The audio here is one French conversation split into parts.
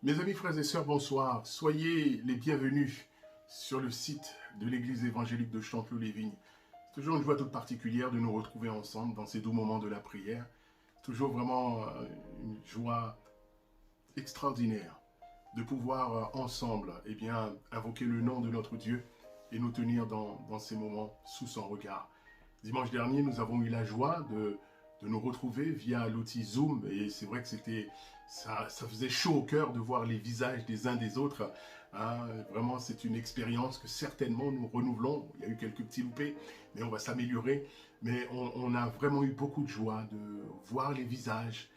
Mes amis, frères et sœurs, bonsoir. Soyez les bienvenus sur le site de l'église évangélique de Chanteloup-les-Vignes. C'est toujours une joie toute particulière de nous retrouver ensemble dans ces doux moments de la prière. Toujours vraiment une joie extraordinaire de pouvoir ensemble invoquer le nom de notre Dieu et nous tenir dans ces moments sous son regard. Dimanche dernier, nous avons eu la joie de nous retrouver via l'outil Zoom et c'est vrai que ça faisait chaud au cœur de voir les visages des uns des autres. Vraiment, c'est une expérience que certainement nous renouvelons. Il y a eu quelques petits loupés, mais on va s'améliorer. Mais on a vraiment eu beaucoup de joie de voir les visages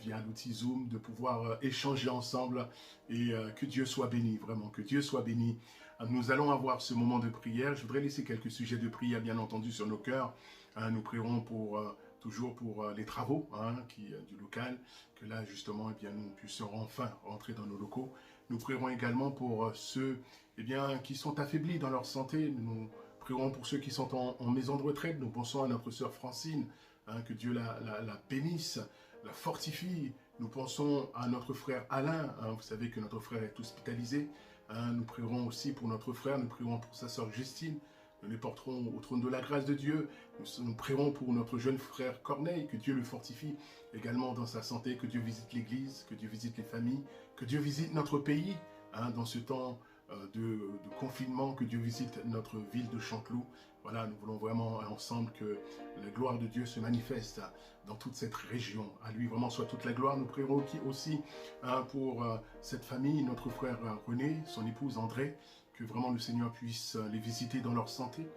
via l'outil Zoom, de pouvoir échanger ensemble et que Dieu soit béni, vraiment, que Dieu soit béni. Nous allons avoir ce moment de prière. Je voudrais laisser quelques sujets de prière, bien entendu, sur nos cœurs. Nous prierons toujours pour les travaux du local, que là, justement, nous puissions enfin rentrer dans nos locaux. Nous prierons également pour ceux qui sont affaiblis dans leur santé. Nous prierons pour ceux qui sont en maison de retraite. Nous pensons à notre sœur Francine, que Dieu la bénisse, la fortifie. Nous pensons à notre frère Alain. Vous savez que notre frère est hospitalisé. Nous prierons aussi pour notre frère. Nous prierons pour sa sœur Justine. Nous les porterons au trône de la grâce de Dieu. Nous prierons pour notre jeune frère Corneille, que Dieu le fortifie également dans sa santé, que Dieu visite l'Église, que Dieu visite les familles, que Dieu visite notre pays dans ce temps de confinement, que Dieu visite notre ville de Chanteloup. Voilà, nous voulons vraiment ensemble que la gloire de Dieu se manifeste dans toute cette région. À lui vraiment soit toute la gloire. Nous prierons aussi pour cette famille, notre frère René, son épouse André, que vraiment le Seigneur puisse les visiter dans leur santé.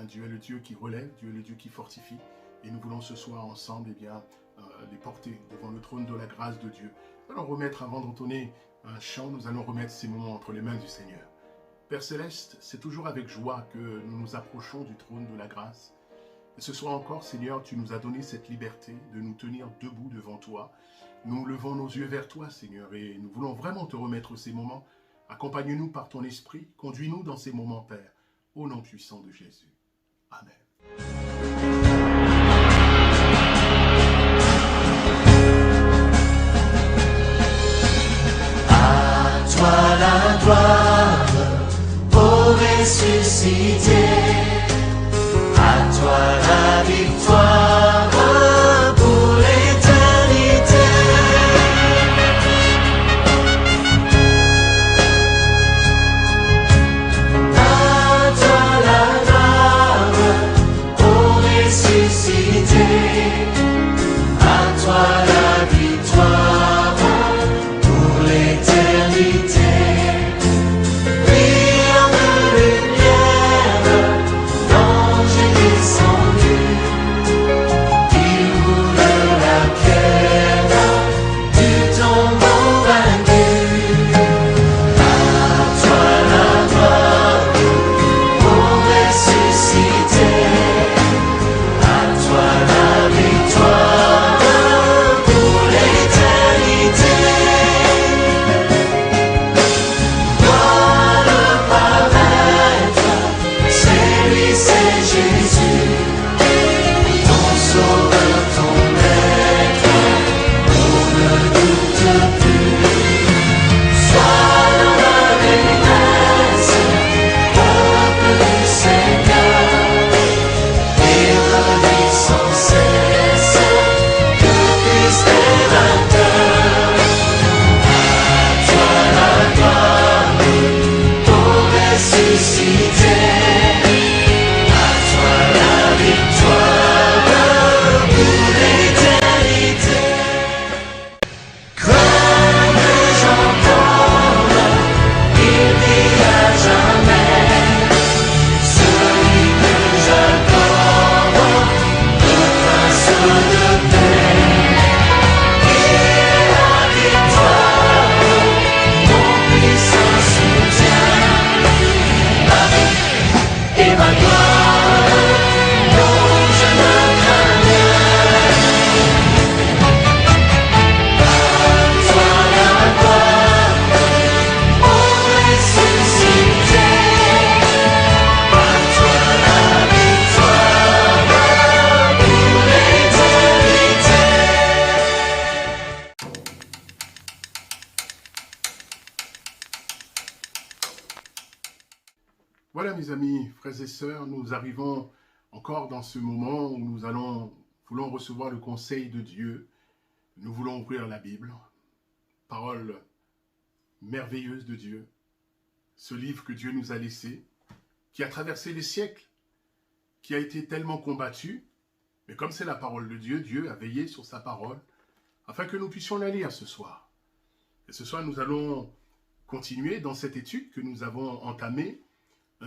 Dieu est le Dieu qui relève, Dieu est le Dieu qui fortifie. Et nous voulons ce soir ensemble les porter devant le trône de la grâce de Dieu. Nous allons remettre, avant d'entonner un chant, nous allons remettre ces moments entre les mains du Seigneur. Père Céleste, c'est toujours avec joie que nous nous approchons du trône de la grâce. Et ce soir encore, Seigneur, tu nous as donné cette liberté de nous tenir debout devant toi. Nous levons nos yeux vers toi, Seigneur, et nous voulons vraiment te remettre ces moments. Accompagne-nous par ton esprit, conduis-nous dans ces moments, Père, au nom puissant de Jésus. Amen. À toi la gloire, ô ressuscité, à toi la victoire pour l'éternité. Voilà mes amis, frères et sœurs, nous arrivons encore dans ce moment où voulons recevoir le conseil de Dieu. Nous voulons ouvrir la Bible, parole merveilleuse de Dieu, ce livre que Dieu nous a laissé, qui a traversé les siècles, qui a été tellement combattu, mais comme c'est la parole de Dieu, Dieu a veillé sur sa parole, afin que nous puissions la lire ce soir. Et ce soir, nous allons continuer dans cette étude que nous avons entamée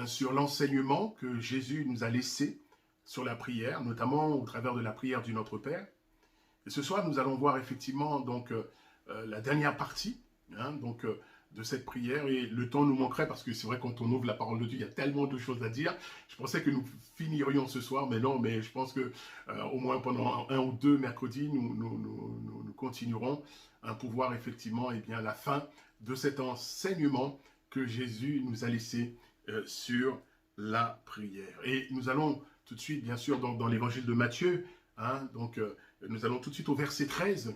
sur l'enseignement que Jésus nous a laissé sur la prière, notamment au travers de la prière du Notre Père. Et ce soir, nous allons voir effectivement donc la dernière partie de cette prière. Et le temps nous manquerait parce que c'est vrai, quand on ouvre la parole de Dieu, il y a tellement de choses à dire. Je pensais que nous finirions ce soir, mais non, mais je pense que au moins pendant un ou deux mercredis, nous continuerons à pouvoir effectivement à la fin de cet enseignement que Jésus nous a laissé sur la prière. Et nous allons tout de suite, bien sûr, dans l'évangile de Matthieu, nous allons tout de suite au verset 13.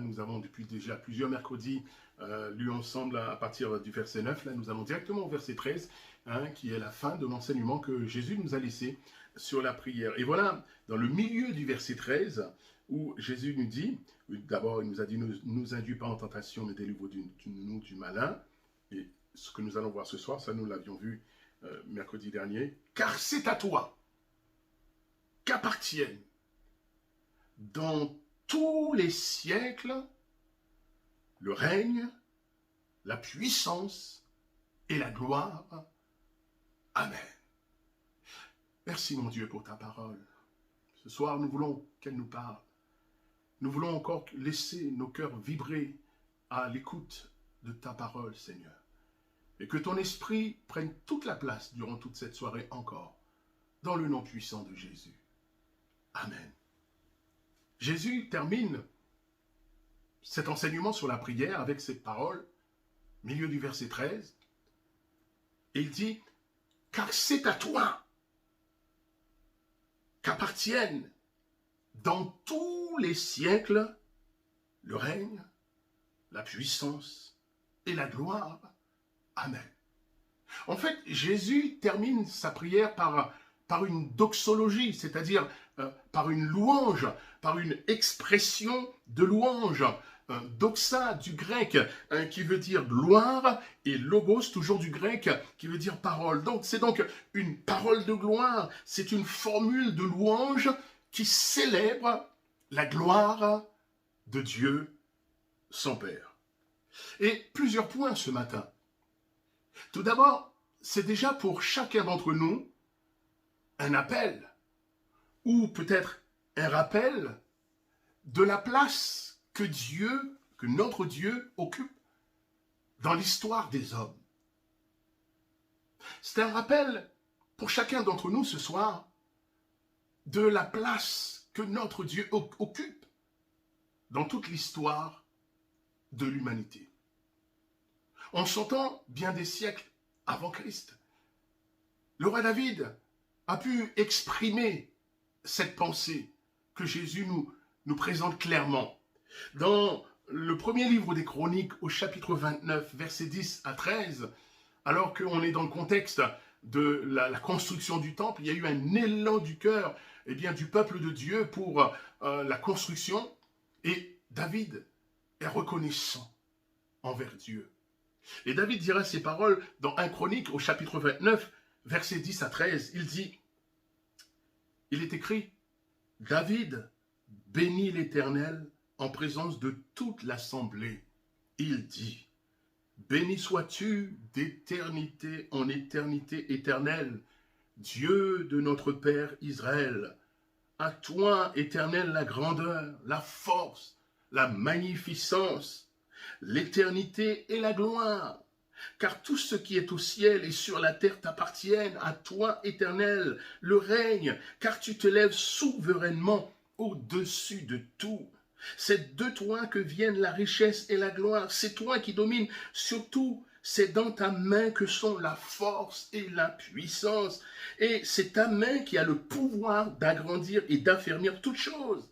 Nous avons depuis déjà plusieurs mercredis lu ensemble à partir du verset 9. Là, nous allons directement au verset 13, qui est la fin de l'enseignement que Jésus nous a laissé sur la prière. Et voilà, dans le milieu du verset 13, où Jésus nous dit, d'abord il nous a dit, ne nous induis pas en tentation, mais délivre nous du malin. Et ce que nous allons voir ce soir, ça nous l'avions vu mercredi dernier, car c'est à toi qu'appartiennent dans tous les siècles le règne, la puissance et la gloire. Amen. Merci mon Dieu pour ta parole. Ce soir, nous voulons qu'elle nous parle. Nous voulons encore laisser nos cœurs vibrer à l'écoute de ta parole, Seigneur. Et que ton esprit prenne toute la place durant toute cette soirée encore, dans le nom puissant de Jésus. Amen. Jésus termine cet enseignement sur la prière avec cette parole, milieu du verset 13, et il dit, car c'est à toi qu'appartiennent dans tous les siècles le règne, la puissance et la gloire. Amen. En fait, Jésus termine sa prière par une doxologie, c'est-à-dire par une louange, par une expression de louange. Doxa du grec qui veut dire gloire et logos toujours du grec qui veut dire parole. Donc c'est donc une parole de gloire, c'est une formule de louange qui célèbre la gloire de Dieu, son Père. Et plusieurs points ce matin. Tout d'abord, c'est déjà pour chacun d'entre nous un appel ou peut-être un rappel de la place que notre Dieu occupe dans l'histoire des hommes. C'est un rappel pour chacun d'entre nous ce soir de la place que notre Dieu occupe dans toute l'histoire de l'humanité. On s'entend bien des siècles avant Christ. Le roi David a pu exprimer cette pensée que Jésus nous présente clairement. Dans le premier livre des Chroniques, au chapitre 29, versets 10 à 13, alors qu'on est dans le contexte de la construction du temple, il y a eu un élan du cœur du peuple de Dieu pour la construction, et David est reconnaissant envers Dieu. Et David dira ces paroles dans 1 Chronique, au chapitre 29, versets 10 à 13. Il dit, il est écrit, « David bénit l'Éternel en présence de toute l'assemblée. Il dit, « Béni sois-tu d'éternité en éternité éternelle, Dieu de notre Père Israël. À toi, Éternel, la grandeur, la force, la magnificence, l'éternité et la gloire. Car tout ce qui est au ciel et sur la terre t'appartiennent, à toi, Éternel, le règne, car tu te lèves souverainement au-dessus de tout. C'est de toi que viennent la richesse et la gloire, c'est toi qui domines sur tout. C'est dans ta main que sont la force et la puissance, et c'est ta main qui a le pouvoir d'agrandir et d'affermir toutes choses.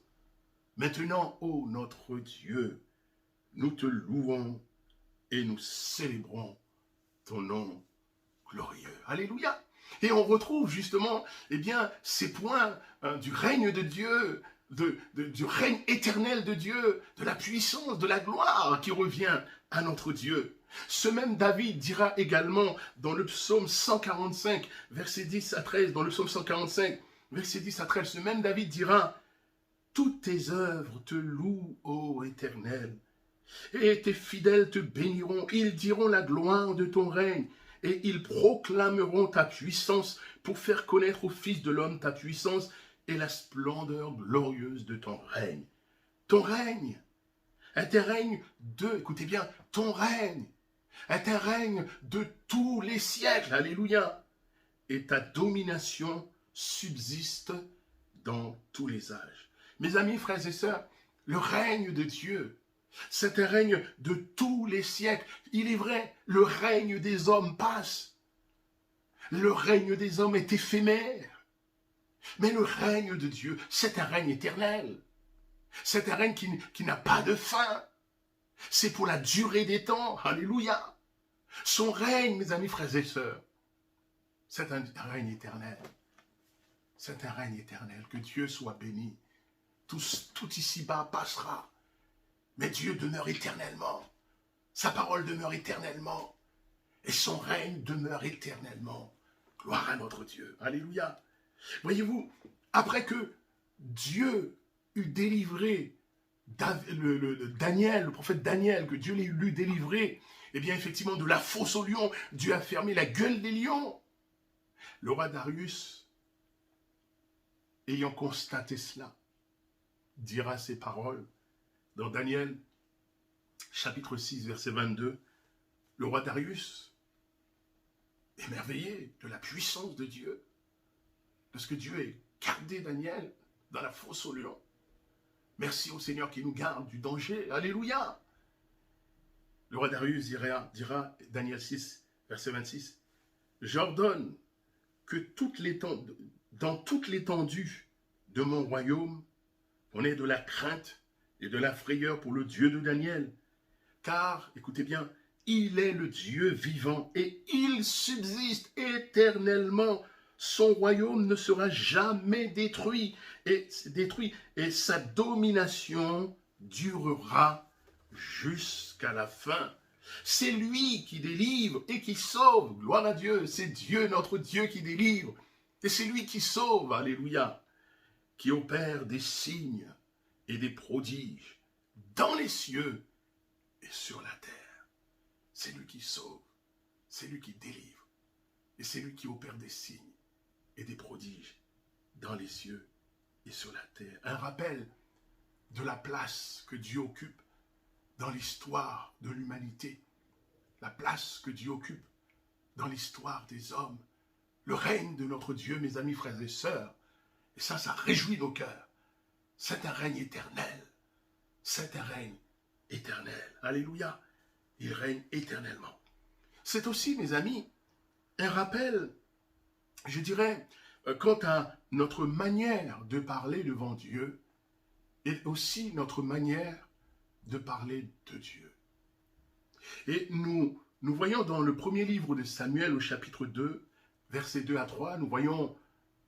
Maintenant, ô notre Dieu, nous te louons et nous célébrons ton nom glorieux. Alléluia. Et on retrouve justement, eh bien, ces points du règne de Dieu, du règne éternel de Dieu, de la puissance, de la gloire qui revient à notre Dieu. Ce même David dira également dans le psaume 145, verset 10 à 13, dans le psaume 145, verset 10 à 13, ce même David dira « Toutes tes œuvres te louent, ô Éternel, et tes fidèles te béniront, ils diront la gloire de ton règne, et ils proclameront ta puissance pour faire connaître au Fils de l'homme ta puissance et la splendeur glorieuse de ton règne. » Ton règne est un règne écoutez bien, ton règne est un règne de tous les siècles, alléluia, et ta domination subsiste dans tous les âges. Mes amis, frères et sœurs, le règne de Dieu, c'est un règne de tous les siècles. Il est vrai, le règne des hommes passe. Le règne des hommes est éphémère. Mais le règne de Dieu, c'est un règne éternel. C'est un règne qui n'a pas de fin. C'est pour la durée des temps. Alléluia. Son règne, mes amis, frères et sœurs, c'est un règne éternel. C'est un règne éternel. Que Dieu soit béni. Tout ici-bas passera. Mais Dieu demeure éternellement. Sa parole demeure éternellement. Et son règne demeure éternellement. Gloire à notre Dieu. Alléluia. Voyez-vous, après que Dieu eut délivré Daniel, le prophète Daniel, que Dieu l'eut délivré, eh bien effectivement de la fosse aux lions, Dieu a fermé la gueule des lions. Le roi Darius, ayant constaté cela, dira ces paroles dans Daniel, chapitre 6, verset 22. Le roi Darius, émerveillé de la puissance de Dieu, parce que Dieu ait gardé Daniel dans la fosse aux lions. Merci au Seigneur qui nous garde du danger. Alléluia. Le roi Darius dira, Daniel 6, verset 26, « J'ordonne que dans toute l'étendue de mon royaume, on ait de la crainte et de la frayeur pour le Dieu de Daniel. Car, écoutez bien, il est le Dieu vivant et il subsiste éternellement. Son royaume ne sera jamais détruit et sa domination durera jusqu'à la fin. » C'est lui qui délivre et qui sauve. Gloire à Dieu. C'est Dieu, notre Dieu, qui délivre. Et c'est lui qui sauve. Alléluia. Qui opère des signes et des prodiges dans les cieux et sur la terre. C'est lui qui sauve. C'est lui qui délivre. Et c'est lui qui opère des signes et des prodiges dans les cieux et sur la terre. Un rappel de la place que Dieu occupe dans l'histoire de l'humanité, la place que Dieu occupe dans l'histoire des hommes, le règne de notre Dieu, mes amis, frères et sœurs. Et ça réjouit nos cœurs. C'est un règne éternel. C'est un règne éternel. Alléluia. Il règne éternellement. C'est aussi, mes amis, un rappel, je dirais, quant à notre manière de parler devant Dieu et aussi notre manière de parler de Dieu. Et nous voyons dans le premier livre de Samuel au chapitre 2, versets 2 à 3, nous voyons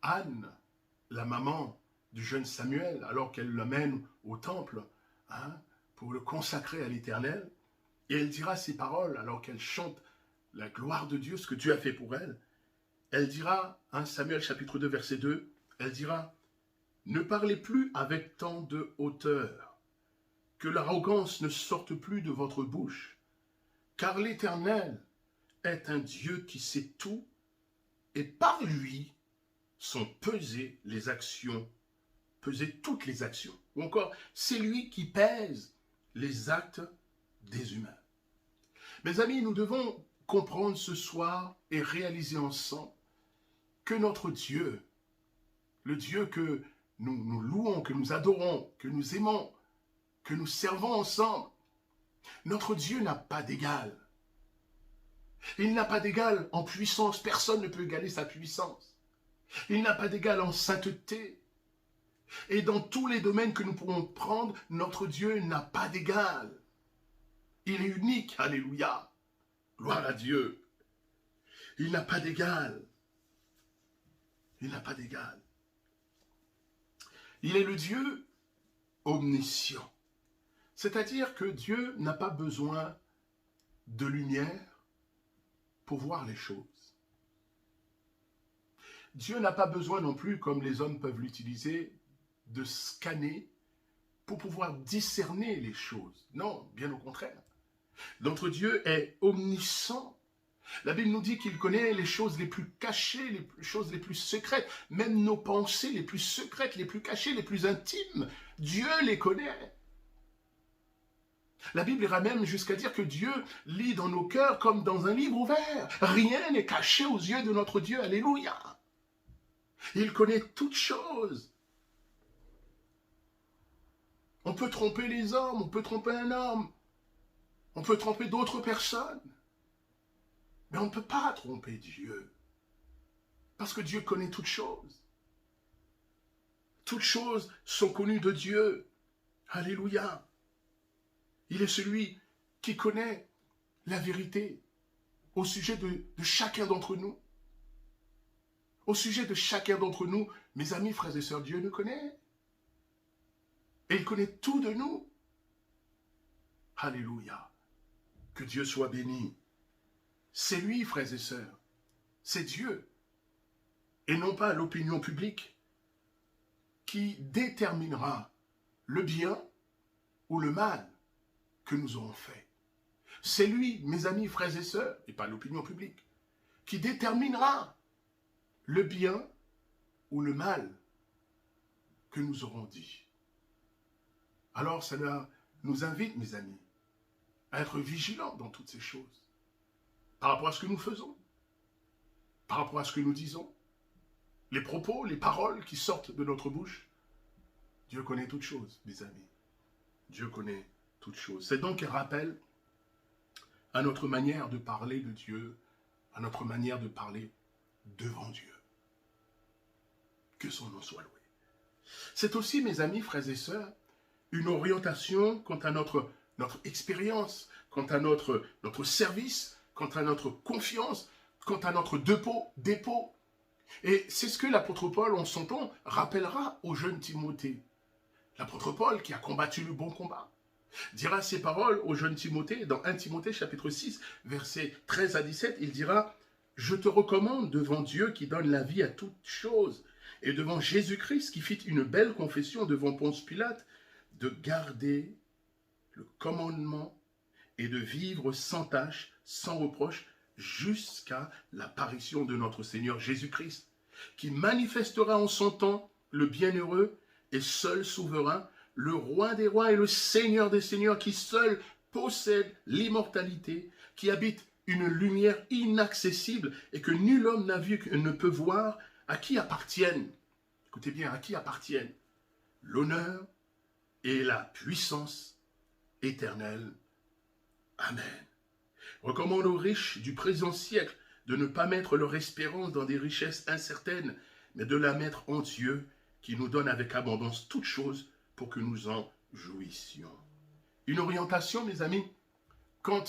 Anne, la maman du jeune Samuel, alors qu'elle l'amène au temple pour le consacrer à l'Éternel. Et elle dira ces paroles alors qu'elle chante la gloire de Dieu, ce que Dieu a fait pour elle. Elle dira, Samuel chapitre 2, verset 2, elle dira « Ne parlez plus avec tant de hauteur, que l'arrogance ne sorte plus de votre bouche, car l'Éternel est un Dieu qui sait tout, et par lui sont pesées les actions, pesées toutes les actions. » Ou encore, c'est lui qui pèse les actes des humains. Mes amis, nous devons comprendre ce soir et réaliser ensemble que notre Dieu, le Dieu que nous louons, que nous adorons, que nous aimons, que nous servons ensemble, notre Dieu n'a pas d'égal. Il n'a pas d'égal en puissance. Personne ne peut égaler sa puissance. Il n'a pas d'égal en sainteté. Et dans tous les domaines que nous pourrons prendre, notre Dieu n'a pas d'égal. Il est unique. Alléluia. Gloire à Dieu. Il n'a pas d'égal. Il n'a pas d'égal. Il est le Dieu omniscient. C'est-à-dire que Dieu n'a pas besoin de lumière pour voir les choses. Dieu n'a pas besoin non plus, comme les hommes peuvent l'utiliser, de scanner pour pouvoir discerner les choses. Non, bien au contraire. Notre Dieu est omniscient. La Bible nous dit qu'il connaît les choses les plus cachées, les choses les plus secrètes, même nos pensées les plus secrètes, les plus cachées, les plus intimes. Dieu les connaît. La Bible ira même jusqu'à dire que Dieu lit dans nos cœurs comme dans un livre ouvert. Rien n'est caché aux yeux de notre Dieu. Alléluia. Il connaît toutes choses. On peut tromper les hommes, on peut tromper un homme, on peut tromper d'autres personnes. Mais on ne peut pas tromper Dieu. Parce que Dieu connaît toutes choses. Toutes choses sont connues de Dieu. Alléluia. Il est celui qui connaît la vérité au sujet de chacun d'entre nous. Au sujet de chacun d'entre nous, mes amis, frères et sœurs, Dieu nous connaît. Et il connaît tout de nous. Alléluia. Que Dieu soit béni. C'est lui, frères et sœurs. C'est Dieu. Et non pas l'opinion publique qui déterminera le bien ou le mal que nous aurons fait. C'est lui, mes amis, frères et sœurs, et pas l'opinion publique, qui déterminera le bien ou le mal que nous aurons dit. Alors cela nous invite, mes amis, à être vigilants dans toutes ces choses, par rapport à ce que nous faisons, par rapport à ce que nous disons, les propos, les paroles qui sortent de notre bouche. Dieu connaît toutes choses, mes amis. Dieu connaît toutes choses. C'est donc un rappel à notre manière de parler de Dieu, à notre manière de parler devant Dieu. Que son nom soit loué. C'est aussi, mes amis, frères et sœurs, une orientation quant à notre expérience, quant à notre service, quant à notre confiance, quant à notre dépôt. Et c'est ce que l'apôtre Paul, en son temps, rappellera au jeune Timothée. L'apôtre Paul, qui a combattu le bon combat, dira ces paroles au jeune Timothée, dans 1 Timothée chapitre 6, versets 13 à 17, il dira « Je te recommande devant Dieu qui donne la vie à toutes choses, et devant Jésus-Christ qui fit une belle confession devant Ponce Pilate, de garder le commandement et de vivre sans tache, sans reproche, jusqu'à l'apparition de notre Seigneur Jésus-Christ, qui manifestera en son temps le bienheureux et seul souverain, le roi des rois et le Seigneur des seigneurs, qui seul possède l'immortalité, qui habite une lumière inaccessible et que nul homme n'a vu, ne peut voir, à qui appartiennent, écoutez bien, à qui appartiennent l'honneur et la puissance éternelle. Amen. Recommande aux riches du présent siècle de ne pas mettre leur espérance dans des richesses incertaines, mais de la mettre en Dieu, qui nous donne avec abondance toutes choses pour que nous en jouissions. Une orientation, mes amis, quant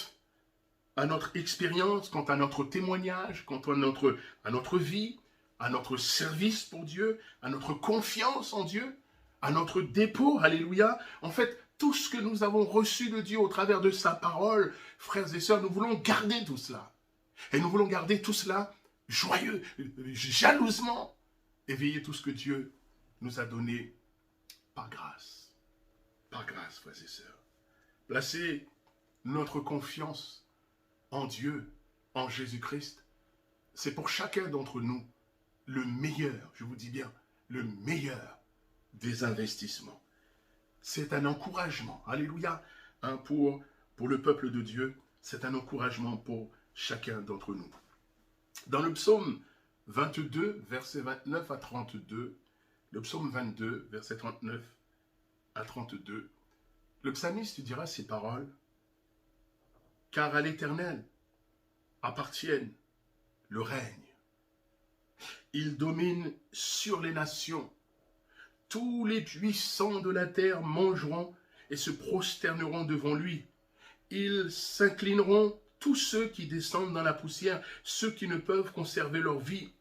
à notre expérience, quant à notre témoignage, quant à notre vie, à notre service pour Dieu, à notre confiance en Dieu, à notre dépôt, alléluia. En fait, tout ce que nous avons reçu de Dieu au travers de sa parole, frères et sœurs, nous voulons garder tout cela. Et nous voulons garder tout cela joyeux, jalousement, et veiller tout ce que Dieu nous a donné par grâce. Par grâce, frères et sœurs. Placer notre confiance en Dieu, en Jésus-Christ, c'est pour chacun d'entre nous le meilleur, je vous dis bien, le meilleur des investissements. C'est un encouragement, alléluia, hein, pour le peuple de Dieu, c'est un encouragement pour chacun d'entre nous. Dans le psaume 22, versets 29 à 32, le psaume 22, versets 39 à 32, le psalmiste dira ces paroles, « Car à l'Éternel appartiennent le règne. Il domine sur les nations. Tous les puissants de la terre mangeront et se prosterneront devant lui. Ils s'inclineront, tous ceux qui descendent dans la poussière, ceux qui ne peuvent conserver leur vie.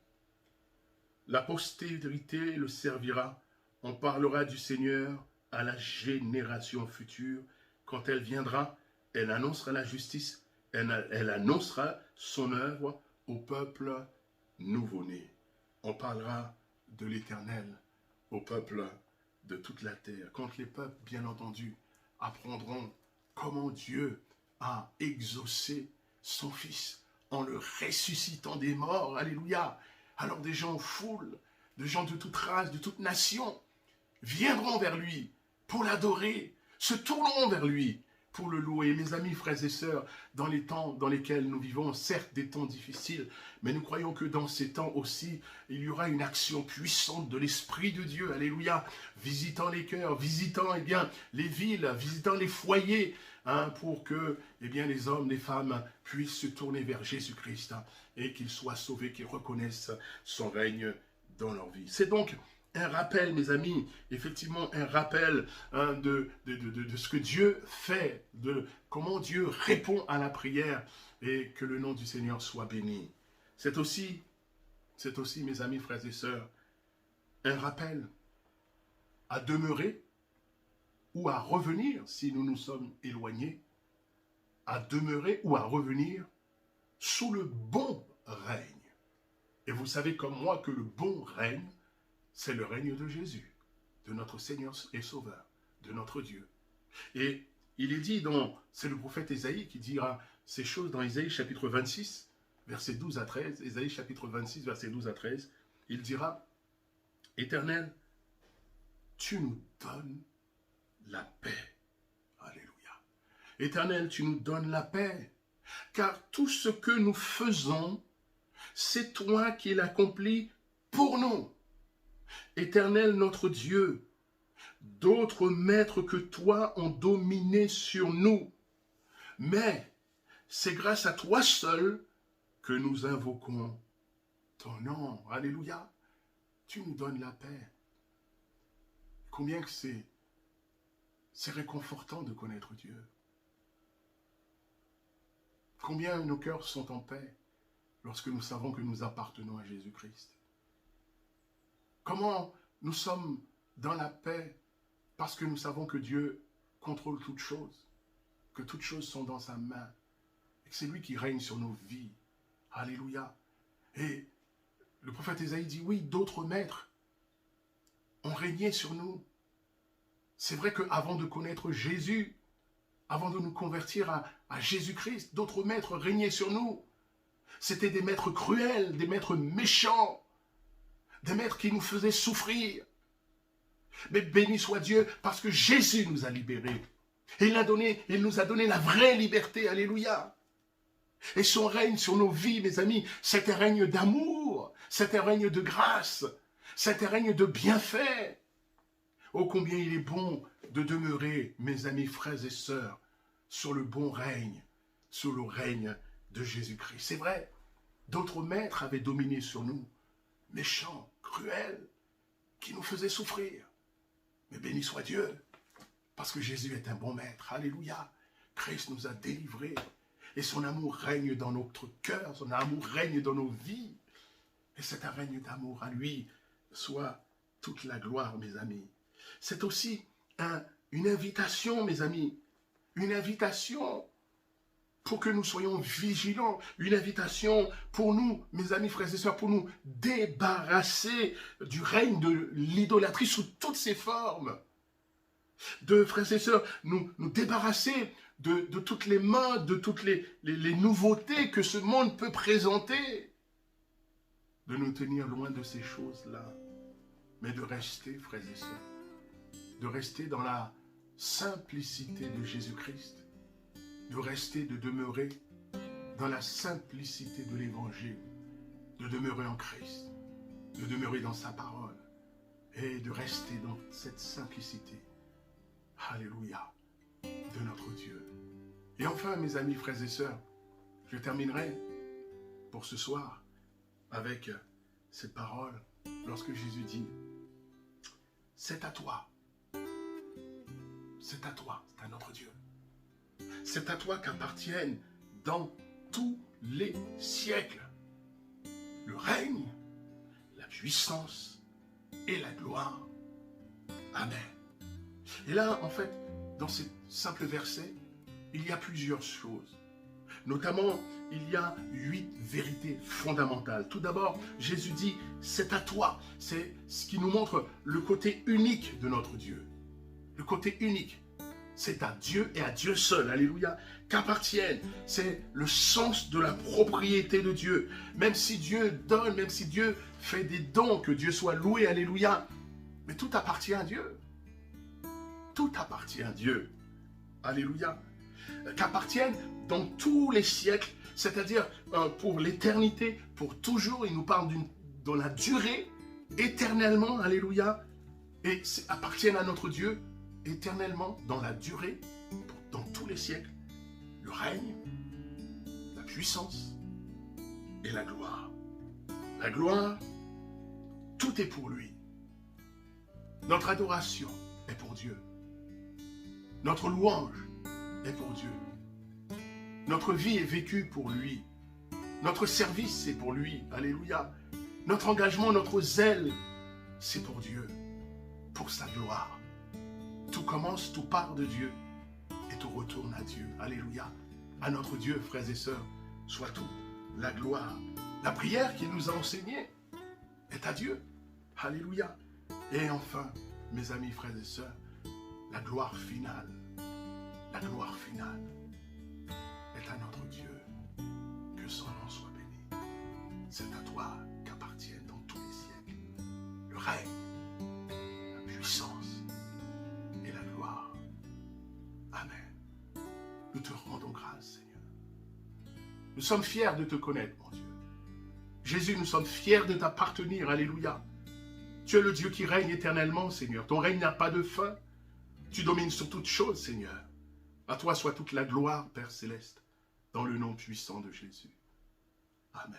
La postérité le servira. On parlera du Seigneur à la génération future. Quand elle viendra, elle annoncera la justice, elle annoncera son œuvre au peuple nouveau-né. On parlera de l'Éternel au peuple de toute la terre. Quand les peuples, bien entendu, apprendront comment Dieu a exaucé son Fils en le ressuscitant des morts, alléluia. Alors des gens en foule, des gens de toute race, de toute nation, viendront vers lui pour l'adorer, se tourneront vers lui pour le louer. Mes amis, frères et sœurs, dans les temps dans lesquels nous vivons, certes des temps difficiles, mais nous croyons que dans ces temps aussi, il y aura une action puissante de l'Esprit de Dieu, alléluia, visitant les cœurs, visitant les villes, visitant les foyers, pour que les hommes, les femmes puissent se tourner vers Jésus-Christ et qu'ils soient sauvés, qu'ils reconnaissent son règne dans leur vie. C'est donc un rappel, mes amis, effectivement un rappel de ce que Dieu fait, de comment Dieu répond à la prière et que le nom du Seigneur soit béni. C'est aussi, mes amis, frères et sœurs, un rappel à demeurer ou à revenir, si nous nous sommes éloignés, à demeurer ou à revenir sous le bon règne. Et vous savez comme moi que le bon règne, c'est le règne de Jésus, de notre Seigneur et Sauveur, de notre Dieu. Et il est dit, c'est le prophète Ésaïe qui dira ces choses dans Ésaïe chapitre 26, versets 12 à 13, Ésaïe chapitre 26, versets 12 à 13, il dira, « Éternel, tu nous donnes la paix. » Alléluia. « Éternel, tu nous donnes la paix, car tout ce que nous faisons, c'est toi qui l'accomplis pour nous. Éternel notre Dieu, d'autres maîtres que toi ont dominé sur nous, mais c'est grâce à toi seul que nous invoquons ton nom. » Alléluia. Tu nous donnes la paix. Combien que c'est réconfortant de connaître Dieu. Combien nos cœurs sont en paix lorsque nous savons que nous appartenons à Jésus-Christ. Comment nous sommes dans la paix parce que nous savons que Dieu contrôle toutes choses, que toutes choses sont dans sa main, et que c'est lui qui règne sur nos vies. Alléluia. Et le prophète Ésaïe dit, oui, d'autres maîtres ont régné sur nous. C'est vrai qu'avant de connaître Jésus, avant de nous convertir à Jésus-Christ, d'autres maîtres régnaient sur nous. C'étaient des maîtres cruels, des maîtres méchants, des maîtres qui nous faisaient souffrir. Mais béni soit Dieu, parce que Jésus nous a libérés. Et il nous a donné la vraie liberté, alléluia. Et son règne sur nos vies, mes amis, c'est un règne d'amour, c'est un règne de grâce, c'est un règne de bienfait. Oh, combien il est bon de demeurer, mes amis, frères et sœurs, sur le bon règne, sur le règne de Jésus-Christ. C'est vrai, d'autres maîtres avaient dominé sur nous, méchants, cruels, qui nous faisaient souffrir. Mais béni soit Dieu, parce que Jésus est un bon maître. Alléluia. Christ nous a délivrés. Et son amour règne dans notre cœur, son amour règne dans nos vies. Et c'est un règne d'amour. À lui soit toute la gloire, mes amis. C'est aussi une invitation, mes amis. Une invitation pour que nous soyons vigilants. Une invitation pour nous, mes amis, frères et sœurs, pour nous débarrasser du règne de l'idolâtrie sous toutes ses formes. De, frères et sœurs, nous débarrasser de toutes les modes, de toutes les nouveautés que ce monde peut présenter. De nous tenir loin de ces choses-là. Mais de rester, frères et sœurs, de rester dans la simplicité de Jésus-Christ, de rester, de demeurer dans la simplicité de l'Évangile, de demeurer en Christ, de demeurer dans sa parole et de rester dans cette simplicité. Alléluia, de notre Dieu. Et enfin, mes amis, frères et sœurs, je terminerai pour ce soir avec cette parole lorsque Jésus dit « C'est à toi, c'est à notre Dieu. C'est à toi qu'appartiennent dans tous les siècles le règne, la la puissance et la gloire. Amen. Et là, en fait, dans ces simples versets, il y a plusieurs choses. Notamment, il y a 8 vérités fondamentales. Tout d'abord, Jésus dit, c'est à toi. C'est ce qui nous montre le côté unique de notre Dieu. Le côté unique. C'est à Dieu et à Dieu seul, alléluia, qu'appartiennent. C'est le sens de la propriété de Dieu. Même si Dieu donne, même si Dieu fait des dons, que Dieu soit loué, alléluia. Mais tout appartient à Dieu. Tout appartient à Dieu. Alléluia. Qu'appartiennent dans tous les siècles, c'est-à-dire pour l'éternité, pour toujours. Il nous parle dans la durée, éternellement, alléluia. Et appartiennent à notre Dieu éternellement, dans la durée, dans tous les siècles. Le règne, la puissance et la gloire. La gloire, tout est pour lui. Notre adoration est pour Dieu. Notre louange est pour Dieu. Notre vie est vécue pour lui. Notre service, c'est pour lui. Alléluia. Notre engagement, notre zèle, c'est pour Dieu. Pour sa gloire. Tout commence, tout part de Dieu. Et tout retourne à Dieu. Alléluia. À notre Dieu, frères et sœurs, soit toute la gloire. La prière qu'il nous a enseignée est à Dieu. Alléluia. Et enfin, mes amis, frères et sœurs, la gloire finale est à notre Dieu. Que son nom soit béni. C'est à toi qu'appartiennent dans tous les siècles le règne, la puissance et la gloire. Amen. Nous te rendons grâce, Seigneur. Nous sommes fiers de te connaître, mon Dieu. Jésus, nous sommes fiers de t'appartenir. Alléluia. Tu es le Dieu qui règne éternellement, Seigneur. Ton règne n'a pas de fin. Tu domines sur toutes choses, Seigneur. À toi soit toute la gloire, Père Céleste, dans le nom puissant de Jésus. Amen.